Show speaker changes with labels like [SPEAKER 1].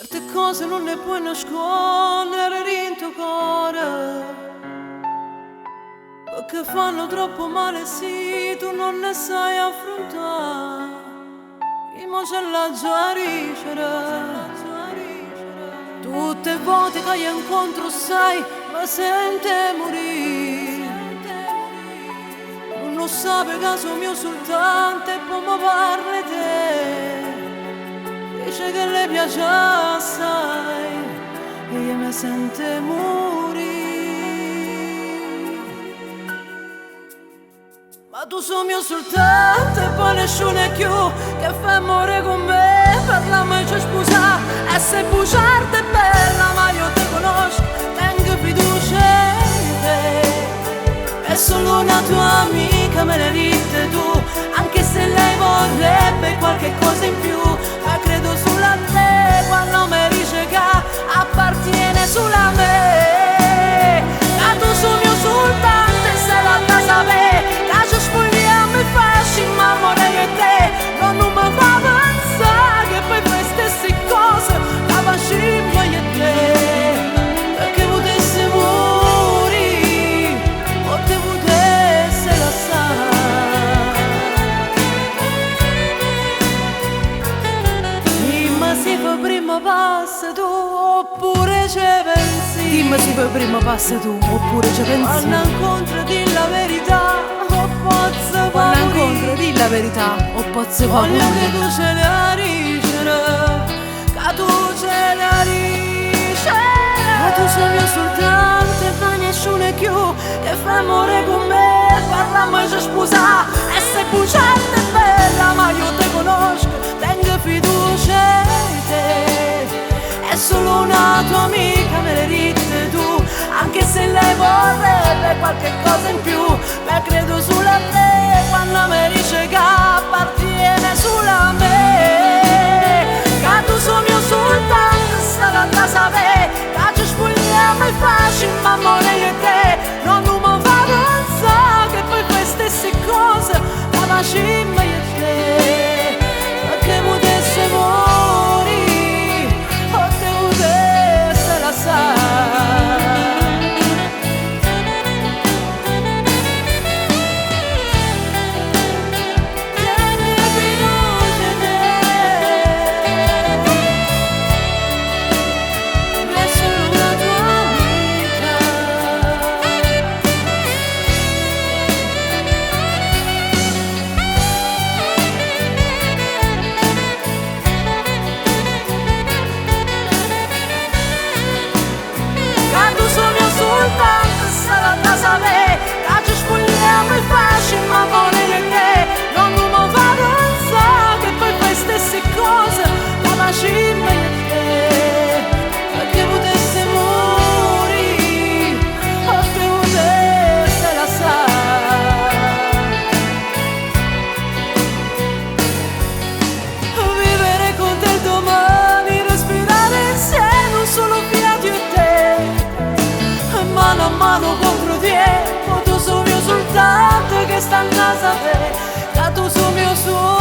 [SPEAKER 1] Certe cose non ne puoi nascondere in tuo cuore, perché fanno troppo male se tu non ne sai affrontare. Imo c'è la giariscere, tutte volte che io incontro sai, ma sente morire. Non sa per caso mio soltanto e poi mi parla di te. Dice che le piace assai e io mi sente morire. Ma tu sei mio soltanto e poi nessuno è più che fa amore con me. Parliamo e ci sposa e se bugiarda è bella, ma io te conosco, tengo fiducia in te. È solo una tua amica, me l'hai dite tu, anche se lei vorrebbe qualche cosa in più. Ma credo sulla te quando mi dice che appartiene sulla me. Ma tu sei mio soltanto e se la da sapere che ci spogliamo e facciamo amore io e te. Non mi fa pensare che poi fai stesse cose la facciamo io e te. Perché potesse morire o te potesse lasciare. Dimmi se fa prima passa tu oppure ci pensi.
[SPEAKER 2] Dimmi se per prima passa tu oppure ci pensi.
[SPEAKER 1] Quando incontro di la verità o pozzo
[SPEAKER 2] Quando
[SPEAKER 1] morire.
[SPEAKER 2] incontro di la verità o pozzo
[SPEAKER 1] Voglio
[SPEAKER 2] paura.
[SPEAKER 1] che tu ce la ricere, che tu ce la ricere. Ma tu sei mio soltanto e fa nessuno è più che fa amore con me. Parliamo e ci sposa e se bugiarda è bella, ma io te conosco, tengo fiducia in te. È solo una tua amica, me l'hai dite tu, anche se lei vorrebbe qualche cosa in più. Ma credo sulla te quando mi dice che appartiene sulla me. Che tu sei mio soltanto, sarà da sapere che ci spogliamo e facciamo amore io e te. Non mi fa pensare che poi queste stesse cose la facciamo io e te. Perché potesse morire o te potesse lasciare. Mano a mano contro di te, tu sei mio soltanto che sta a casa te, che tu sei mio solo.